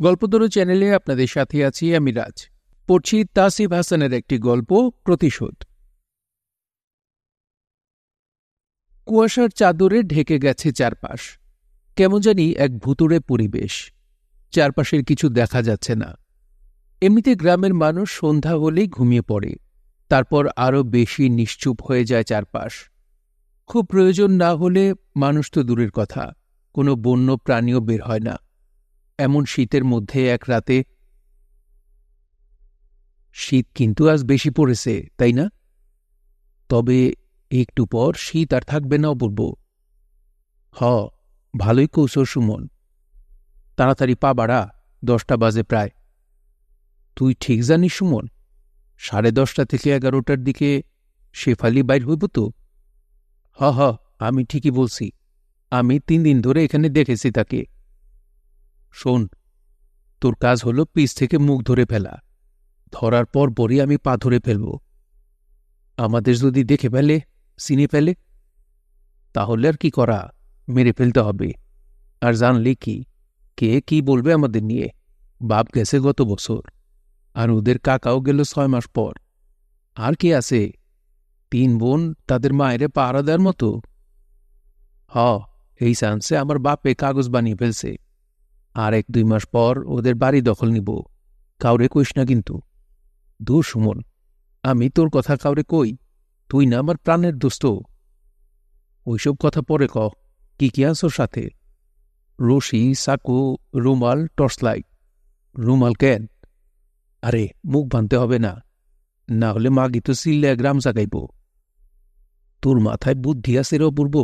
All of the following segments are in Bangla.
গল্পতরু চ্যানেলে আপনাদের সাথে আছি আমি রাজ। পড়ছি তাসিফ হাসানের একটি গল্প, প্রতিশোধ। কুয়াশার চাদরে ঢেকে গেছে চারপাশ। কেমন জানি এক ভুতুড়ে পরিবেশ। চারপাশের কিছু দেখা যাচ্ছে না। এমনিতে গ্রামের মানুষ সন্ধ্যা হলেই ঘুমিয়ে পড়ে, তারপর আরও বেশি নিশ্চুপ হয়ে যায় চারপাশ। খুব প্রয়োজন না হলে মানুষ তো দূরের কথা, কোনো বন্য প্রাণীও বের হয় না। এমন শীতের মধ্যে এক রাতে। শীত কিন্তু আজ বেশি পড়েছে, তাই না? তবে একটু পর শীত আর থাকবে না অপূর্ব। ভালোই কৌশল সুমন। তাড়াতাড়ি পা বাড়া, 10টা বাজে প্রায়। তুই ঠিক জানিস সুমন, 10:30 থেকে 11টার দিকে শেফালি বাইর হইব তো? আমি ঠিকই বলছি। আমি 3 দিন ধরে এখানে দেখেছি তাকে। শোন, তোর কাজ হলো পিছ থেকে মুখ ধরে ফেলা। ধরার পর পরই আমি পা ধরে ফেলব। আমাদের যদি দেখে ফেলে, চিনে ফেলে, তাহলে আর কি করা, মেরে ফেলতে হবে। আর জানলে কি, কে কি বলবে আমাদের নিয়ে? বাপ গেছে গত বছর, আর ওদের কাকাও গেল 6 মাস পর। আর কে আছে? 3 বোন, তাদের মায়েরে পাহারা দেওয়ার মতো। এই চান্সে আমার বাপে কাগজ বানিয়ে ফেলছে। আর 1-2 মাস পর ওদের বাড়ি দখল নিব। কাউরে কইস না কিন্তু। দূর সুমন, আমি তোর কথা কাউরে কই? তুই না আমার প্রাণের দোস্ত। ওইসব কথা পরে ক। কি কি আনছো সাথে? রশি, চাকু, রুমাল, টর্চলাইট। রুমাল কেন? আরে মুখ বাঁধতে হবে না, না হলে মাগি তো চিল্লে গ্রাম জাগাইব। তোর মাথায় বুদ্ধি আছে রে অপূর্ব।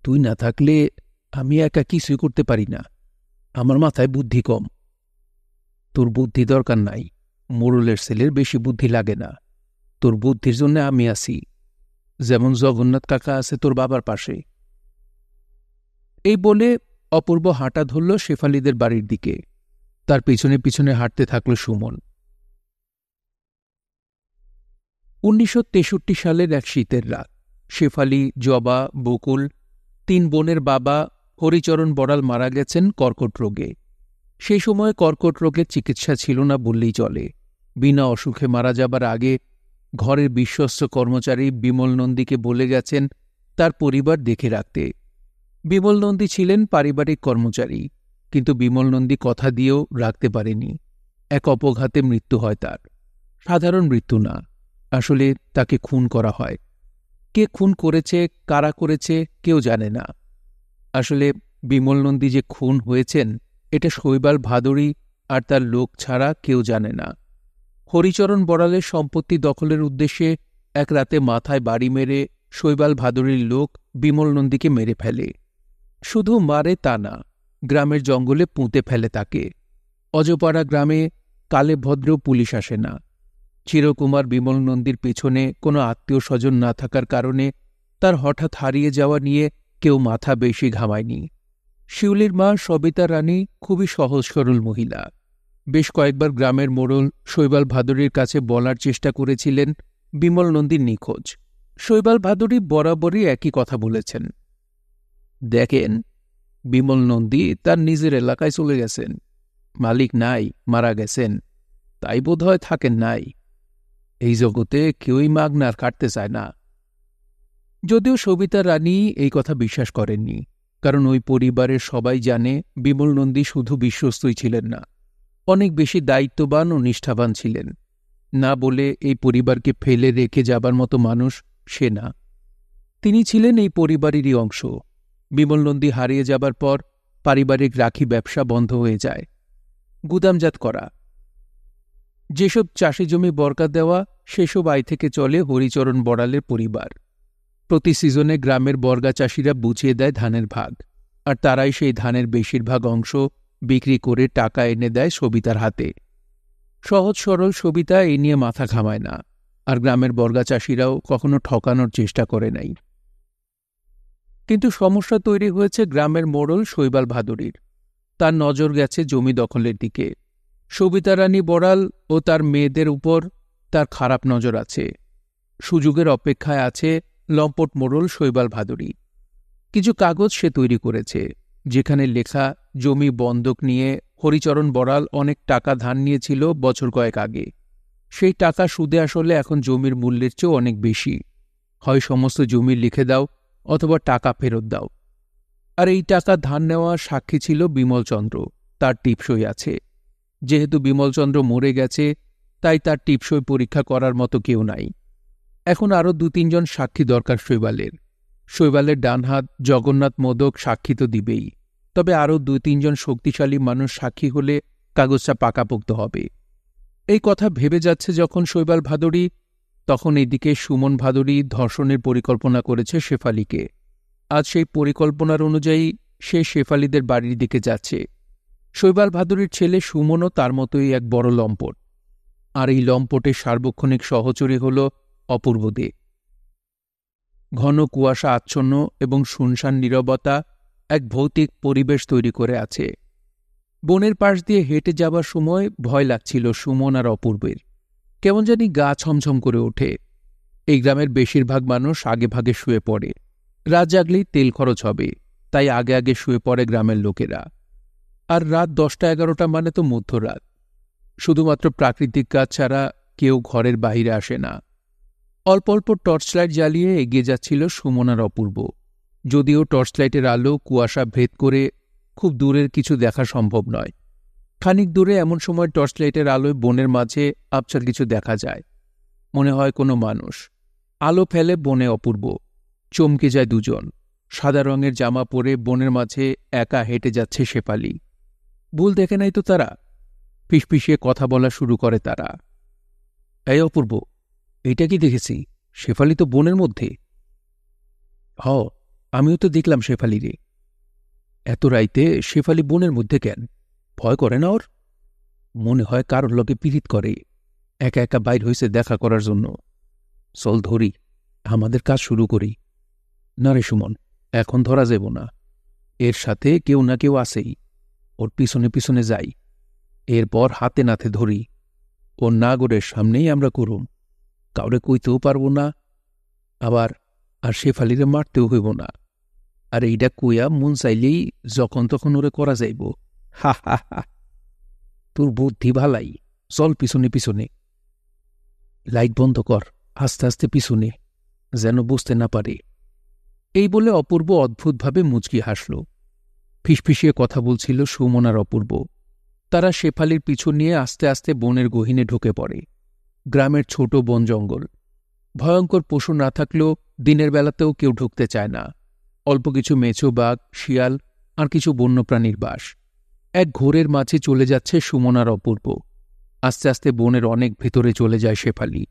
তুই না থাকলে আমি একা কিছুই করতে পারি না। আমার মাথায় বুদ্ধি কম। তোর বুদ্ধি দরকার নাই, মোড়লের ছেলের বেশি বুদ্ধি লাগে না। তোর বুদ্ধির জন্য আমি আছি, যেমন জগন্নাথ কাকা আছে তোর বাবার পাশে। এই বলে অপূর্ব হাঁটা ধরল শেফালিদের বাড়ির দিকে। তার পিছনে পিছনে হাঁটতে থাকল সুমন। 1963 সালের এক শীতের রাত। শেফালি, জবা, বকুল, 3 বোনের বাবা হরিচরণ বড়াল মারা গেছেন কর্কট রোগে। সেই সময় কর্কট রোগের চিকিৎসা ছিল না বললেই চলে। বিনা অসুখে মারা যাবার আগে ঘরের বিশ্বস্ত কর্মচারী বিমল নন্দীকে বলে গেছেন তার পরিবার দেখে রাখতে। বিমল নন্দী ছিলেন পারিবারিক কর্মচারী, কিন্তু বিমল নন্দী কথা দিয়েও রাখতে পারেনি। এক অপঘাতে মৃত্যু হয় তার। সাধারণ মৃত্যু না, আসলে তাকে খুন করা হয়। কে খুন করেছে, কারা করেছে, কেউ জানে না। আসলে বিমল নন্দী যে খুন হয়েছেন, এটা শৈবাল ভাদুড়ী আর তার লোক ছাড়া কেউ জানে না। হরিচরণ বড়ালের সম্পত্তি দখলের উদ্দেশ্যে এক রাতে মাথায় বাড়ি মেরে শৈবাল ভাদুড়ীর লোক বিমল নন্দীকে মেরে ফেলে। শুধু মারে তা না, গ্রামের জঙ্গলে পুঁতে ফেলে তাকে। অজপাড়া গ্রামে কালে ভদ্র পুলিশ আসে না। চিরকুমার বিমল নন্দীর পেছনে কোনো আত্মীয় স্বজন না থাকার কারণে তার হঠাৎ হারিয়ে যাওয়া নিয়ে কেউ মাথা বেশি ঘামায়নি। শিউলির মা সবিতা রানী খুবই সহজ সরল মহিলা। বেশ কয়েকবার গ্রামের মোড়ল শৈবাল ভাদুড়ীর কাছে বলার চেষ্টা করেছিলেন বিমল নন্দীর নিখোঁজ। শৈবাল ভাদুড়ী বরাবরই একই কথা বলেছেন। দেখেন, বিমল নন্দী তার নিজের এলাকায় চলে গেছেন। মালিক নাই, মারা গেছেন, তাই বোধহয় থাকেন নাই। এই জগতে কেউই মাগনার কাটতে চায় না। যদিও সবিতা রানী এই কথা বিশ্বাস করেননি, কারণ ওই পরিবারের সবাই জানে বিমল নন্দী শুধু বিশ্বস্তই ছিলেন না, অনেক বেশি দায়িত্ববান ও নিষ্ঠাবান ছিলেন। না বলে এই পরিবারকে ফেলে রেখে যাবার মতো মানুষ সে না। তিনি ছিলেন এই পরিবারেরই অংশ। বিমল নন্দী হারিয়ে যাবার পর পারিবারিক রাখি ব্যবসা বন্ধ হয়ে যায়। গুদামজাত করা, যেসব চাষি জমি বর্গা দেওয়া, সেসব আয় থেকে চলে হরিচরণ বড়ালের পরিবার। প্রতি সিজনে গ্রামের বর্গা চাষিরা বুঝিয়ে দেয় ধানের ভাগ, আর তারাই সেই ধানের বেশিরভাগ অংশ বিক্রি করে টাকা এনে দেয় সবিতার হাতে। সহজ সরল সবিতা এই নিয়ে মাথা ঘামায় না, আর গ্রামের বর্গা চাষিরাও কখনো ঠকানোর চেষ্টা করে নাই। কিন্তু সমস্যা তৈরি হয়েছে গ্রামের মোড়ল শৈবাল ভাদুড়ীর। তার নজর গেছে জমি দখলের দিকে। সবিতা রানী বড়াল ও তার মেয়েদের উপর তার খারাপ নজর আছে। সুযোগের অপেক্ষায় আছে লম্পট মোড়ল শৈবাল ভাদুড়ী। কিছু কাগজ সে তৈরি করেছে, যেখানে লেখা জমি বন্ধক নিয়ে হরিচরণ বড়াল অনেক টাকা ধার নিয়েছিল বছর কয়েক আগে। সেই টাকা সুদে আসলে এখন জমির মূল্যের চেয়েও অনেক বেশি। হয় সমস্ত জমি লিখে দাও অথবা টাকা ফেরত দাও। আর এই টাকা ধার নেওয়া সাক্ষী ছিল বিমলচন্দ্র, তার টিপসই আছে। যেহেতু বিমলচন্দ্র মরে গেছে, তাই তার টিপসই পরীক্ষা করার মতো কেউ নাই। এখন আরও 2-3 জন সাক্ষী দরকার শৈবালের। শৈবালের ডান হাত জগন্নাথ মোদক সাক্ষী তো দিবেই, তবে আরও 2-3 জন শক্তিশালী মানুষ সাক্ষী হলে কাগজটা পাকাপোক্ত হবে। এই কথা ভেবে যাচ্ছে যখন শৈবাল ভাদুড়ী, তখন এদিকে সুমন ভাদুড়ী ধর্ষণের পরিকল্পনা করেছে শেফালিকে। আজ সেই পরিকল্পনার অনুযায়ী সে শেফালিদের বাড়ির দিকে যাচ্ছে। শৈবাল ভাদুড়ীর ছেলে সুমনও তার মতোই এক বড় লম্পট, আর এই লম্পটের সার্বক্ষণিক সহচরী হল অপূর্ব দে। ঘন কুয়াশা আচ্ছন্ন এবং শুনশান নীরবতা এক ভৌতিক পরিবেশ তৈরি করে আছে। বনের পাশ দিয়ে হেঁটে যাবার সময় ভয় লাগছিল সুমন আর অপূর্বের। কেমন জানি গা ছমছম করে ওঠে। এই গ্রামের বেশিরভাগ মানুষ আগে ভাগে শুয়ে পড়ে। রাত জাগলেই তেল খরচ হবে, তাই আগে আগে শুয়ে পড়ে গ্রামের লোকেরা। আর রাত 10টা-11টা মানে তো মধ্যরাত। শুধুমাত্র প্রাকৃতিক কাজ ছাড়া কেউ ঘরের বাহিরে আসে না। অল্প অল্প টর্চলাইট জ্বালিয়ে এগিয়ে যাচ্ছিল সুমন আর অপূর্ব। যদিও টর্চলাইটের আলো কুয়াশা ভেদ করে খুব দূরের কিছু দেখা সম্ভব নয়। খানিক দূরে এমন সময় টর্চলাইটের আলোয় বনের মাঝে আবছার কিছু দেখা যায়। মনে হয় কোনো মানুষ। আলো ফেলে বনে অপূর্ব। চমকে যায় দুজন। সাদা রঙের জামা পরে বনের মাঝে একা হেঁটে যাচ্ছে শেফালি। ভুল দেখে নাই তো তারা? ফিসফিসিয়ে কথা বলা শুরু করে তারা। এই অপূর্ব, এইটা কি দেখেছি? শেফালি তো বনের মধ্যে। হ, আমিও তো দেখলাম শেফালি রে। এত রাইতে শেফালি বনের মধ্যে কেন? ভয় করে না ওর? মনে হয় কারোর লগে পীড়িত করে। একা একা বাইর হইছে দেখা করার জন্য। চল ধরি, আমাদের কাজ শুরু করি। না রে সুমন, এখন ধরা যাব না। এর সাথে কেউ না কেউ আসেই। ওর পিছনে পিছনে যাই, এরপর হাতে নাতে ধরি। ওর নাগরের সামনেই আমরা করুম। কাউরে কইতেও পারব না, আবার আর শেফালিরে মারতেও হইব না। আর এইটা কইয়া মন চাইলেই যখন তখন ওরে করা যাইব। হা হা হা, তোর বুদ্ধি ভালাই। চল পিছনে পিছনে। লাইট বন্ধ কর, আস্তে আস্তে পিছনে, যেন বুঝতে না পারে। এই বলে অপূর্ব অদ্ভুতভাবে মুচকি হাসল। ফিসফিসিয়ে কথা বলছিল সুমন আর অপূর্ব। তারা শেফালির পিছু নিয়ে আস্তে আস্তে বনের গহীনে ঢুকে পড়ে। গ্রামের ছোট বন জঙ্গল। ভয়ঙ্কর পশু না থাকলেও দিনের বেলাতেও কেউ ঢুকতে চায় না। অল্প কিছু মেছো বাঘ, শিয়াল আর কিছু বন্যপ্রাণীর বাস। এক ঘোরের মাঝে চলে যাচ্ছে সুমন আর অপূর্ব। আস্তে আস্তে বনের অনেক ভেতরে চলে যায় শেফালি।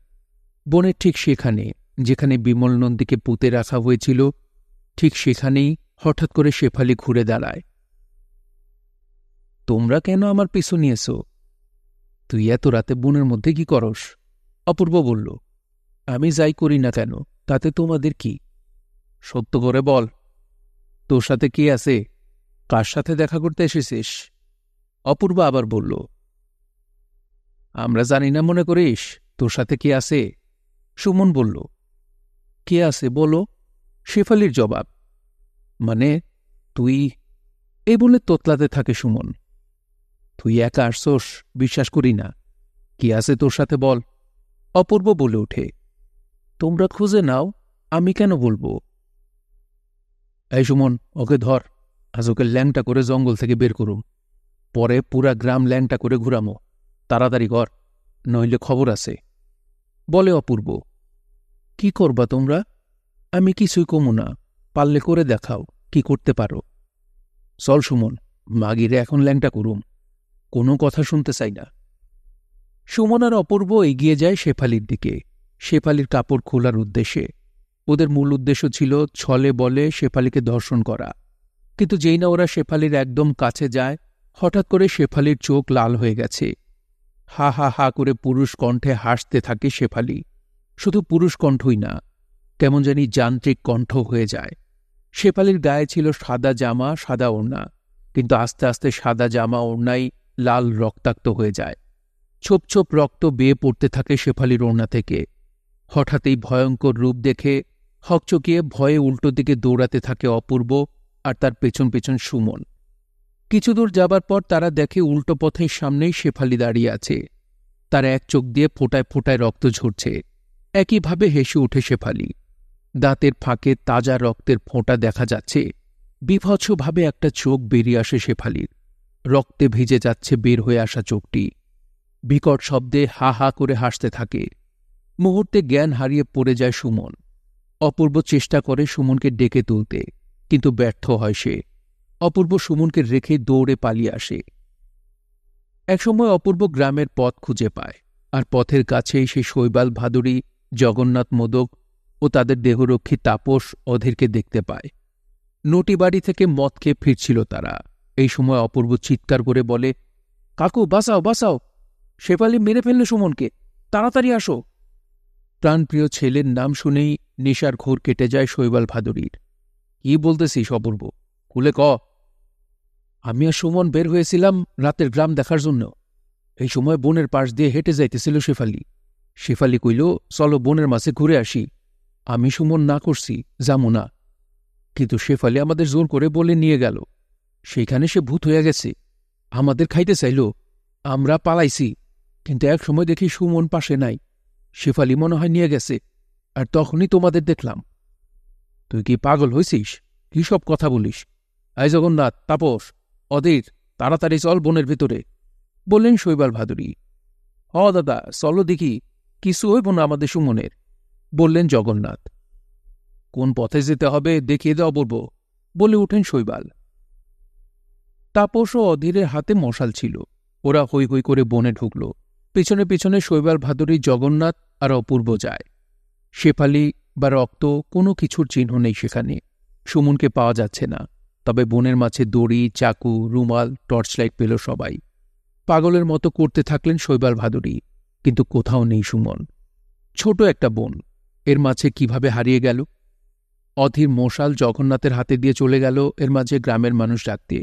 বনের ঠিক সেখানে, যেখানে বিমল নন্দীকে পুঁতে রাখা হয়েছিল, ঠিক সেখানেই হঠাৎ করে শেফালি ঘুরে দাঁড়ায়। তোমরা কেন আমার পিছু নিয়েছ? তুই এত রাতে বনের মধ্যে কি করস? অপূর্ব বলল। আমি যাই করি না কেন, তাতে তোমাদের কি? সত্য করে বল, তোর সাথে কি আছে? কার সাথে দেখা করতে এসেছিস? অপূর্ব আবার বলল। আমরা জানি না মনে করিস তোর সাথে কি আছে? সুমন বলল। কে আছে বলো? শেফালির জবাব। মানে তুই? এই বলে তোতলাতে থাকে সুমন। তুই একা আসছোস, বিশ্বাস করি না। কি আছে তোর সাথে বল? অপূর্ব বলে ওঠে। তোমরা খুঁজে নাও, আমি কেন বলবো? এই সুমন, ওকে ধর। আজ ওকে ল্যাংটা করে জঙ্গল থেকে বের করুম। পরে পুরা গ্রাম ল্যাংটা করে ঘুরামো। তাড়াতাড়ি কর, নইলে খবর আছে, বলে অপূর্ব। কি করবা তোমরা? আমি কিছুই কমু না, পারলে করে দেখাও কি করতে পারো। চল সুমন, মাগিরে এখন ল্যাংটা করুম। কোনো কথা শুনতে চাই না। সুমন আর অপূর্ব এগিয়ে যায় শেফালির দিকে, শেফালির কাপড় খোলার উদ্দেশ্যে। ওদের মূল উদ্দেশ্য ছিল ছলে বলে শেফালিকে ধর্ষণ করা। কিন্তু যেই না ওরা শেফালির একদম কাছে যায়, হঠাৎ করে শেফালির চোখ লাল হয়ে গেছে। হা হা হা করে পুরুষ কণ্ঠে হাসতে থাকে শেফালি। শুধু পুরুষ কণ্ঠই না, কেমন জানি যান্ত্রিক কণ্ঠ হয়ে যায়। শেফালির গায়ে ছিল সাদা জামা, সাদা ওড়না, কিন্তু আস্তে আস্তে সাদা জামা ওড়নাই লাল রক্তাক্ত হয়ে যায়। ছোপ ছোপ রক্ত বেয়ে পড়তে থাকে শেফালির ওড়না থেকে। হঠাৎ এই ভয়ঙ্কর রূপ দেখে হকচকিয়ে ভয়ে উল্টো দিকে দৌড়াতে থাকে অপূর্ব আর তার পেছন পেছন সুমন। কিছুদূর যাবার পর তারা দেখে উল্টো পথের সামনেই শেফালি দাঁড়িয়ে আছে। তার এক চোখ দিয়ে ফোঁটায় ফোঁটায় রক্ত ঝরছে। একইভাবে হেসে উঠে শেফালি। দাঁতের ফাঁকে তাজা রক্তের ফোঁটা দেখা যাচ্ছে। বিভৎসভাবে একটা চোখ বেরিয়ে আসে শেফালির। রক্তে ভিজে যাচ্ছে বের হয়ে আসা চোখটি। বিকট শব্দে হা হা করে হাসতে থাকে। মুহূর্তে জ্ঞান হারিয়ে পড়ে যায় সুমন। অপূর্ব চেষ্টা করে সুমনকে ডেকে তুলতে, কিন্তু ব্যর্থ হয় সে। অপূর্ব সুমনকে রেখে দৌড়ে পালিয়ে আসে। একসময় অপূর্ব গ্রামের পথ খুঁজে পায়, আর পথের কাছেই সে শৈবাল ভাদুরী, জগন্নাথ মোদক ও তাদের দেহরক্ষী তাপস অধীরকে দেখতে পায়। নটি বাড়ি থেকে মদ খেয়ে ফিরছিল তারা। এই সময় অপূর্ব চিৎকার করে বলে, কাকু বাঁচাও বাঁচাও, শেফালি মেরে ফেলল সুমনকে, তাড়াতাড়ি আসো। প্রাণপ্রিয় ছেলের নাম শুনেই নেশার ঘোর কেটে যায় শৈবাল ভাদুরীর। কি বলতেছিস অপূর্ব, খুলে ক। আমি আর সুমন বের হয়েছিলাম রাতের গ্রাম দেখার জন্য। এই সময় বনের পাশ দিয়ে হেঁটে যাইতেছিল শেফালি। শেফালি কইল, চলো বনের মাঝে ঘুরে আসি। আমি সুমন না করছি, যামু না। কিন্তু শেফালি আমাদের জোর করে বলে নিয়ে গেল। সেইখানে সে ভূত হইয়া গেছে, আমাদের খাইতে চাইল। আমরা পালাইছি, কিন্তু এক সময় দেখি সুমন পাশে নাই। শেফালি মনে হয় নিয়ে গেছে, আর তখনই তোমাদের দেখলাম। তুই কি পাগল হইছিস? কি সব কথা বলিস? আই জগন্নাথ, তাপস, অধীর, তাড়াতাড়ি চল বনের ভিতরে, বললেন শৈবাল ভাদুরী। হ দাদা, চলো দেখি, কিছু হইব না আমাদের সুমনের, বললেন জগন্নাথ। কোন পথে যেতে হবে দেখিয়ে দেওয়া বলব, বলে উঠেন শৈবাল। তাপস ও অধীরের হাতে মশাল ছিল। ওরা হৈ হৈ করে বনে ঢুকল। পিছনে পিছনে শৈবাল ভাদুরী, জগন্নাথ আর অপূর্ব যায়। শেফালি বা রক্ত কোনো কিছুর চিহ্ন নেই সেখানে। সুমনকে পাওয়া যাচ্ছে না। তবে বনের মাঝে দড়ি, চাকু, রুমাল, টর্চলাইট পেল সবাই। পাগলের মতো করতে থাকলেন শৈবাল ভাদুরী, কিন্তু কোথাও নেই সুমন। ছোট একটা বন, এর মাঝে কিভাবে হারিয়ে গেল? অধীর মশাল জগন্নাথের হাতে দিয়ে চলে গেল এর মাঝে গ্রামের মানুষ ডাকতে।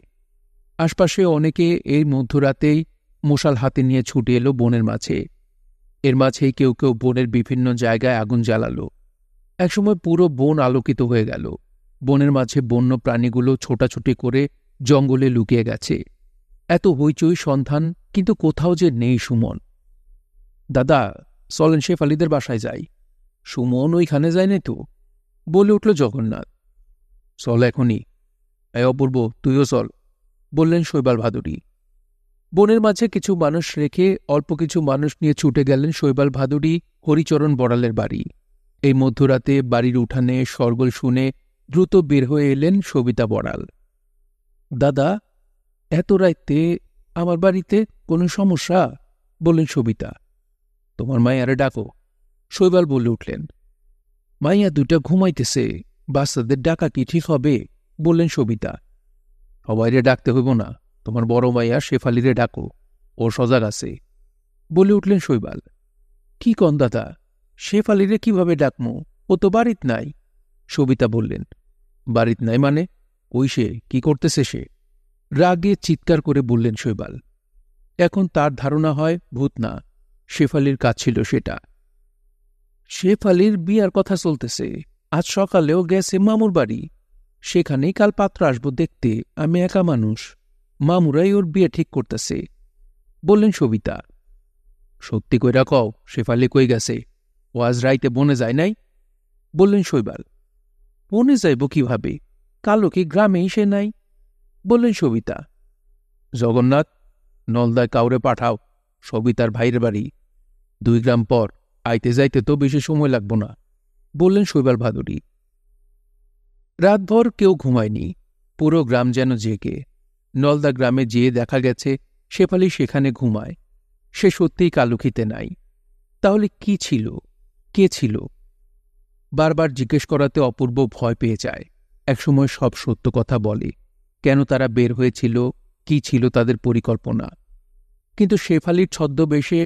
আশপাশে অনেকে এই মধ্যরাতেই মশাল হাতে নিয়ে ছুটে এলো বনের মাঝে। এর মাঝেই কেউ কেউ বনের বিভিন্ন জায়গায় আগুন জ্বালালো। একসময় পুরো বন আলোকিত হয়ে গেল। বনের মাঝে বন্য প্রাণীগুলো ছোটাছুটি করে জঙ্গলে লুকিয়ে গেছে। এত হইচই সন্ধান, কিন্তু কোথাও যে নেই সুমন। দাদা, চলেন শেফালিদের বাসায় যাই। সুমন ওইখানে যায়নি তো, বলে উঠল জগন্নাথ। চল এখনই। এ অপূর্ব, তুইও চল, বললেন শৈবাল ভাদুরী। বনের মাঝে কিছু মানুষ রেখে অল্প কিছু মানুষ নিয়ে ছুটে গেলেন শৈবাল ভাদুরী হরিচরণ বড়ালের বাড়ি। এই মধ্যরাতে বাড়ির উঠানে শরগোল শুনে দ্রুত বের হয়ে এলেন সবিতা বড়াল। দাদা, এত রাইতে আমার বাড়িতে কোনো সমস্যা? বললেন সবিতা। তোমার মাইয়ারে ডাকো, শৈবাল বলে উঠলেন। মাইয়া দুটা ঘুমাইতেছে, বাচ্চাদের ডাকা কি ঠিক হবে? বললেন সবিতা। সবাইরে ডাকতে হইব না, তোমার বড় মাইয়া শেফালিরে ডাকো, ও সজাগ আছে, বলে উঠলেন শৈবাল। কি কন দাদা, শেফালিরে কিভাবে ডাকমু? ও তো বাড়িত নাই, সবিতা বললেন। বাড়িত নাই মানে? ওই সে কি করতেছে সে? রাগে চিৎকার করে বললেন শৈবাল। এখন তার ধারণা হয় ভূত না, শেফালির কাজ ছিল সেটা। শেফালির বিয়ার কথা চলতেছে, আজ সকালেও গেছে মামুর বাড়ি। সেখানেই কাল পাত্র আসবো দেখতে। আমি একা মানুষ, মামুরাই ওর বিয়ে ঠিক করতেছে, বললেন সবিতা। সত্যি কইরা কও, শেফালি কই গেছে? ও আজ রাইতে বনে যায় নাই, বললেন শৈবাল। বনে যাইব কিভাবে? কালো কি গ্রামেই সে নাই, বললেন সবিতা। জগন্নাথ, নলদায় কাউরে পাঠাও, সবিতার ভাইয়ের বাড়ি। 2 গ্রাম পর, আইতে যাইতে তো বেশি সময় লাগব না, বললেন শৈবাল ভাদুরী। রাতভর কেউ ঘুমায়নি, পুরো গ্রাম যেন জেগে। নলদা গ্রামে যেয়ে দেখা গেছে শেফালি সেখানে ঘুমায়। সে সত্যিই কালুখিতে নাই। তাহলে কি ছিল, কে ছিল? বারবার জিজ্ঞেস করাতে অপূর্ব ভয় পেয়ে যায়। একসময় সব সত্য কথা বলে, কেন তারা বের হয়েছিল, কি ছিল তাদের পরিকল্পনা। কিন্তু শেফালির ছদ্মবেশে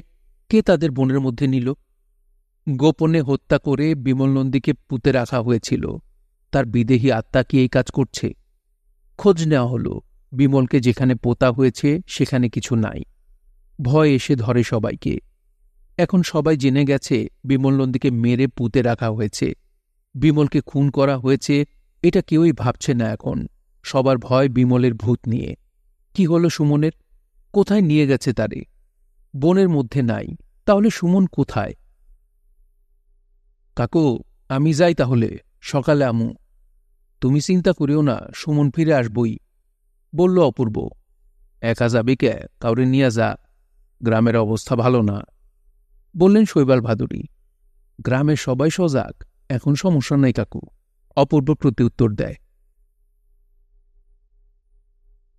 কে তাদের বনের মধ্যে নিল? গোপনে হত্যা করে বিমল নন্দীকে পুঁতে রাখা হয়েছিল। তার বিদেহী আত্মা কি এই কাজ করছে? খোঁজ নেওয়া হল। বিমলকে যেখানে পোতা হয়েছে সেখানে কিছু নাই। ভয় এসে ধরে সবাইকে। এখন সবাই জেনে গেছে বিমল নন্দীকে মেরে পুঁতে রাখা হয়েছে। বিমলকে খুন করা হয়েছে, এটা কেউই ভাবছে না এখন। সবার ভয় বিমলের ভূত নিয়ে। কি হলো সুমনের? কোথায় নিয়ে গেছে তারে? বনের মধ্যে নাই, তাহলে সুমন কোথায়? কাকু, আমি যাই তাহলে, সকালে আমু। তুমি চিন্তা করিও না, সুমন ফিরে আসবই, বলল অপূর্ব। একা যাবি কে? কাউরে নিয়ে যা, গ্রামের অবস্থা ভালো না, বললেন শৈবাল ভাদুরী। গ্রামের সবাই সজাগ, এখন সমস্যা নেই কাকু, অপূর্ব প্রত্যুত্তর দেয়।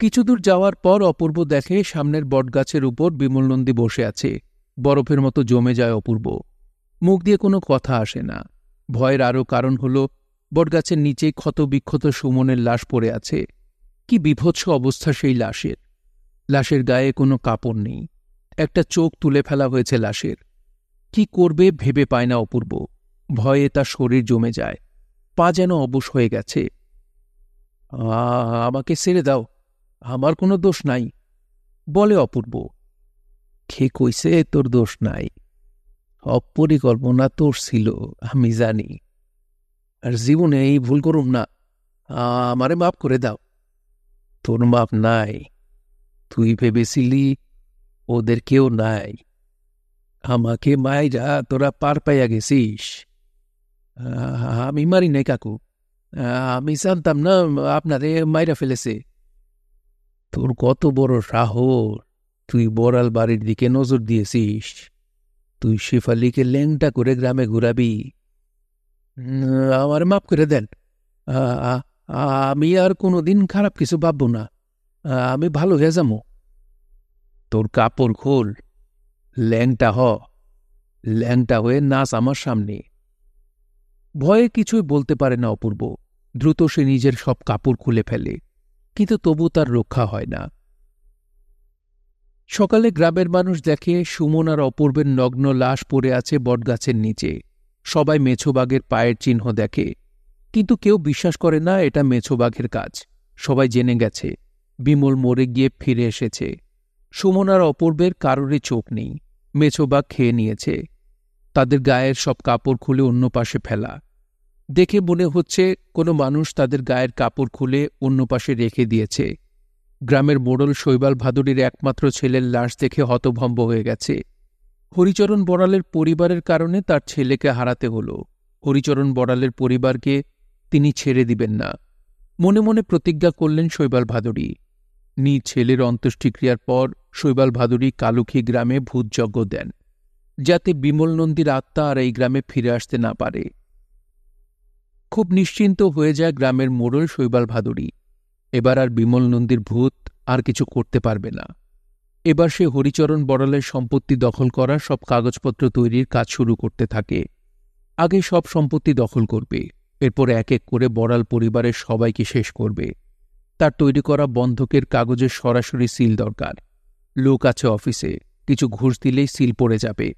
কিছুদূর যাওয়ার পর অপূর্ব দেখে সামনের বটগাছের উপর বিমলনন্দী বসে আছে। বরফের মতো জমে যায় অপূর্ব। মুখ দিয়ে কোনো কথা আসে না। ভয়ের আরও কারণ হল, বটগাছের নিচেই ক্ষতবিক্ষত সুমনের লাশ পড়ে আছে। কি বিভৎস অবস্থা সেই লাশের! লাশের গায়ে কোনো কাপড় নেই, একটা চোখ তুলে ফেলা হয়েছে লাশের। কি করবে ভেবে পায় না অপূর্ব। ভয়ে তার শরীর জমে যায়, পা যেন অবশ হয়ে গেছে। আমাকে ছেড়ে দাও, আমার কোনো দোষ নাই, বলে অপূর্ব। কে কইছে তোর দোষ নাই? অপরিকল্পনা তোর ছিল, আমি জানি, আর জীবনে এই ভুল করুম না, আমারে মাফ করে দাও। তোর মাপ নাই, তুই ভেবেছিলি ওদের কেউ নাই, আমাকে মাইরা তোরা পার পাইয়া গেছিস। আমি মারি নাই কাকু, আমি জানতাম না আপনারে মাইরা ফেলেছে। তোর কত বড় সাহস, তুই বড়াল বাড়ির দিকে নজর দিয়েছিস? তুই শেফালিকে ল্যাংটা করে গ্রামে ঘুরাবি? আমার মাফ করে দেন, আমি আর কোনোদিন খারাপ কিছু ভাবব না, আমি ভালো হয়ে যাবো। তোর কাপড় খোল, ল্যাংটা ল্যাংটা হয়ে নাচ আমার সামনে। ভয়ে কিছুই বলতে পারে না অপূর্ব। দ্রুত সে নিজের সব কাপড় খুলে ফেলে, কিন্তু তবু তার রক্ষা হয় না। সকালে গ্রামের মানুষ দেখে সুমন আর অপূর্বের নগ্ন লাশ পড়ে আছে বটগাছের নিচে। সবাই মেছোবাঘের পায়ের চিহ্ন দেখে, কিন্তু কেউ বিশ্বাস করে না এটা মেছোবাঘের কাজ। সবাই জেনে গেছে বিমল মরে গিয়ে ফিরে এসেছে। সুমন আর অপূর্বের কারোরই চোখ নেই, মেছোবাঘ খেয়ে নিয়েছে। তাদের গায়ের সব কাপড় খুলে অন্য পাশে ফেলা দেখে মনে হচ্ছে কোনো মানুষ তাদের গায়ের কাপড় খুলে অন্য পাশে রেখে দিয়েছে। গ্রামের মোড়ল শৈবাল ভাদুরীর একমাত্র ছেলের লাশ দেখে হতভম্ব হয়ে গেছে। হরিচরণ বড়ালের পরিবারের কারণে তার ছেলেকে হারাতে হল। হরিচরণ বড়ালের পরিবারকে তিনি ছেড়ে দিবেন না, মনে মনে প্রতিজ্ঞা করলেন শৈবাল ভাদুরী। নিজ ছেলের অন্ত্যেষ্টিক্রিয়ার পর শৈবাল ভাদুরী কালুখী গ্রামে ভূতযজ্ঞ দেন, যাতে বিমল নন্দীর আত্মা আর এই গ্রামে ফিরে আসতে না পারে। খুব নিশ্চিন্ত হয়ে যায় গ্রামের মোড়ল শৈবাল ভাদুরী। এবার আর বিমল নন্দীর ভূত আর কিছু করতে পারবে না। এবার সে হরিচরণ বড়ালের সম্পত্তি দখল করা সব কাগজপত্র তৈরির কাজ শুরু করতে থাকে। আগে সব সম্পত্তি দখল করবে, এরপর এক এক করে বড়াল পরিবারের সবাইকে শেষ করবে। তার তৈরি করা বন্ধকের কাগজের সরাসরি সিল দরকার। লোক আছে অফিসে, কিছু ঘুষ দিলেই সিল পড়ে যাবে।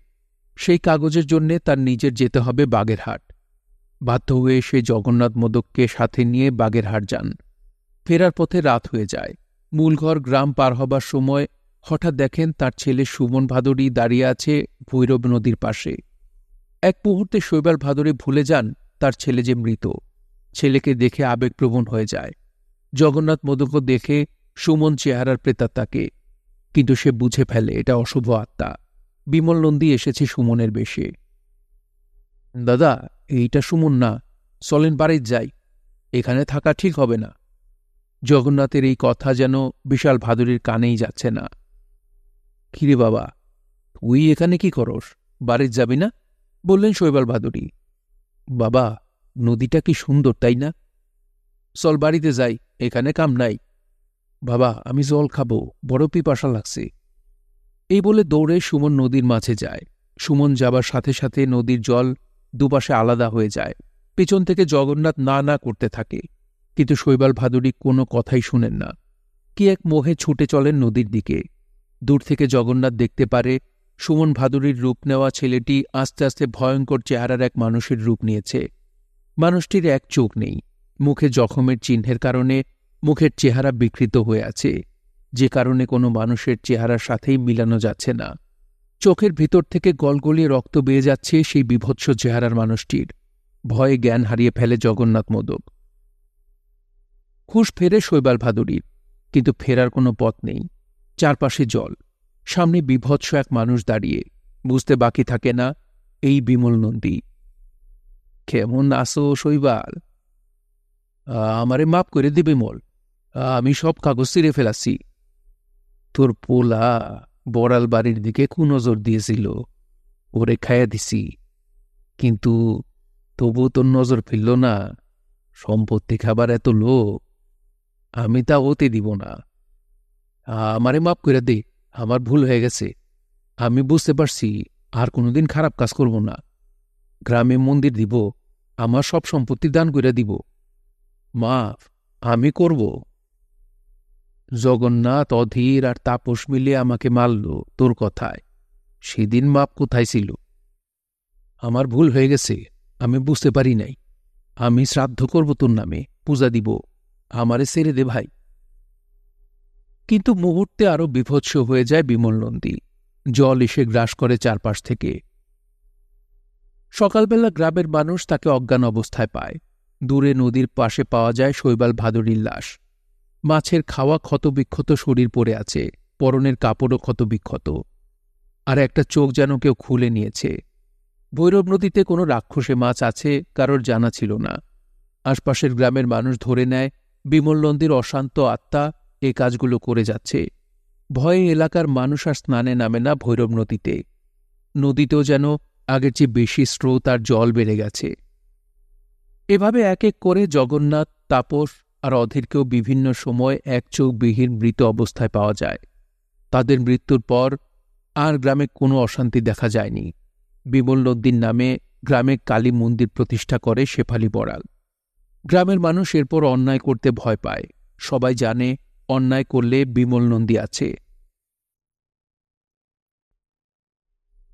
সেই কাগজের জন্যে তার নিজের যেতে হবে বাগেরহাট। বাধ্য হয়ে সে জগন্নাথ মোদককে সাথে নিয়ে বাগেরহাট যান। ফেরার পথে রাত হয়ে যায়। মূলঘর গ্রাম পার হবার সময় হঠাৎ দেখেন তার ছেলে সুমন ভাদুরী দাঁড়িয়ে আছে ভৈরব নদীর পাশে। এক মুহূর্তে শৈবাল ভাদুরী ভুলে যান তার ছেলে যে মৃত। ছেলেকে দেখে আবেগপ্রবণ হয়ে যায়। জগন্নাথ মোদকও দেখে সুমন চেহারার প্রেতাত্মাকে, কিন্তু সে বুঝে ফেলে এটা অশুভ আত্মা। বিমল নন্দী এসেছে সুমনের বেশে। দাদা, এইটা সুমন না, চলেন বাড়ির যাই, এখানে থাকা ঠিক হবে না। জগন্নাথের এই কথা যেন বিশাল ভাদুরীর কানেই যাচ্ছে না। কিরে বাবা, তুই এখানে কি করস? বাড়ির যাবি না? বললেন শৈবাল ভাদুরী। বাবা, নদীটা কি সুন্দর, তাই না? চল বাড়িতে যাই, এখানে কাম নাই। বাবা, আমি জল খাবো, বড় পিপাসা লাগছে। এই বলে দৌড়ে সুমন নদীর মাঝে যায়। সুমন যাবার সাথে সাথে নদীর জল দুপাশে আলাদা হয়ে যায়। পেছন থেকে জগন্নাথ না না করতে থাকে, কিন্তু শৈবাল ভাদুরী কোনো কথাই শুনেন না। কি এক মোহে ছুটে চলেন নদীর দিকে। দূর থেকে জগন্নাথ দেখতে পারে সুমন ভাদুরীর রূপ নেওয়া ছেলেটি আস্তে আস্তে ভয়ঙ্কর চেহারার এক মানুষের রূপ নিয়েছে। মানুষটির এক চোখ নেই, মুখে জখমের চিহ্নের কারণে মুখের চেহারা বিকৃত হয়ে আছে, যে কারণে কোনো মানুষের চেহারার সাথেই মিলানো যাচ্ছে না। চোখের ভিতর থেকে গলগলিয়ে রক্ত বেয়ে যাচ্ছে সেই বিভৎস চেহারার মানুষটির। ভয়ে জ্ঞান হারিয়ে ফেলে জগন্নাথ মোদক। হুঁশ ফেরে শৈবাল ভাদুরীর। কিন্তু ফেরার কোনো পথ নেই। চারপাশে জল, সামনে বিভৎস এক মানুষ দাঁড়িয়ে। বুঝতে বাকি থাকে না, এই বিমল নন্দী। কেমন আসো শৈবাল? আমারে মাপ করে দে বিমল, আমি সব কাগজ ছিঁড়ে ফেলাছি। তোর পোলা বড়াল বাড়ির দিকে কুনজর দিয়েছিল, ওরে খাইয়া দিছি, কিন্তু তবু তোর নজর ফিরল না। সম্পত্তি খাবার এত লোক, আমি তা ওতে দিব না। আমারে মাপ করে দে, আমার ভুল হয়ে গেছে। আমি বুঝতে পারছি আর কোনোদিন খারাপ কাজ করব না। গ্রামে মন্দির দিব, আমার সব সম্পত্তি দান করে দিব। মাফ আমি করব। জগন্নাথ, অধীর আর তাপস মিলে আমাকে মারল তোর কথায়। সেদিন মাপ কোথায় ছিল? আমার ভুল হয়ে গেছে, আমি বুঝতে পারি নাই। আমি শ্রাদ্ধ করব তোর নামে, পূজা দিব, আমারে ছেড়ে দে ভাই। কিন্তু মুহূর্তে আরো বিভৎস হয়ে যায় বিমল নন্দী। জল এসে গ্রাস করে চারপাশ থেকে। সকালবেলা গ্রামের মানুষ তাকে অজ্ঞান অবস্থায় পায়। দূরে নদীর পাশে পাওয়া যায় শৈবাল ভাদুরীর লাশ। মাছের খাওয়া ক্ষতবিক্ষত শরীর পড়ে আছে, পরনের কাপড়ও ক্ষতবিক্ষত, আর একটা চোখ যেন কেউ খুলে নিয়েছে। ভৈরব নদীতে কোনো রাক্ষসে মাছ আছে কারোর জানা ছিল না। আশপাশের গ্রামের মানুষ ধরে নেয় বিমল নন্দীর অশান্ত আত্মা এ কাজগুলো করে যাচ্ছে। ভয়ে এলাকার মানুষ আর স্নানে নামে না ভৈরব নদীতে। নদীতেও যেন আগের চেয়ে বেশি স্রোত আর জল বেড়ে গেছে। এভাবে এক এক করে জগন্নাথ, তাপস আর অধীরকেও বিভিন্ন সময় এক চোখবিহীন মৃত অবস্থায় পাওয়া যায়। তাদের মৃত্যুর পর আর গ্রামে কোনো অশান্তি দেখা যায়নি। বিমল নন্দীর নামে গ্রামে কালী মন্দির প্রতিষ্ঠা করে শেফালি বড়াল। গ্রামের মানুষ এরপর অন্যায় করতে ভয় পায়। সবাই জানে অন্যায় করলে বিমল নন্দী আছে।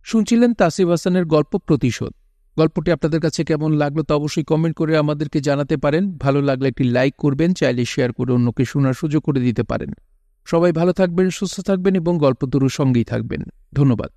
শুনছিলেন তাসিফ হাসানের গল্প প্রতিশোধ। গল্পটি আপনাদের কাছে কেমন লাগলো তা অবশ্যই কমেন্ট করে আমাদেরকে জানাতে পারেন। ভালো লাগলে একটি লাইক করবেন, চাইলে শেয়ার করে অন্যকে শোনার সুযোগ করে দিতে পারেন। সবাই ভালো থাকবেন, সুস্থ থাকবেন এবং গল্পতরুর সঙ্গেই থাকবেন। ধন্যবাদ।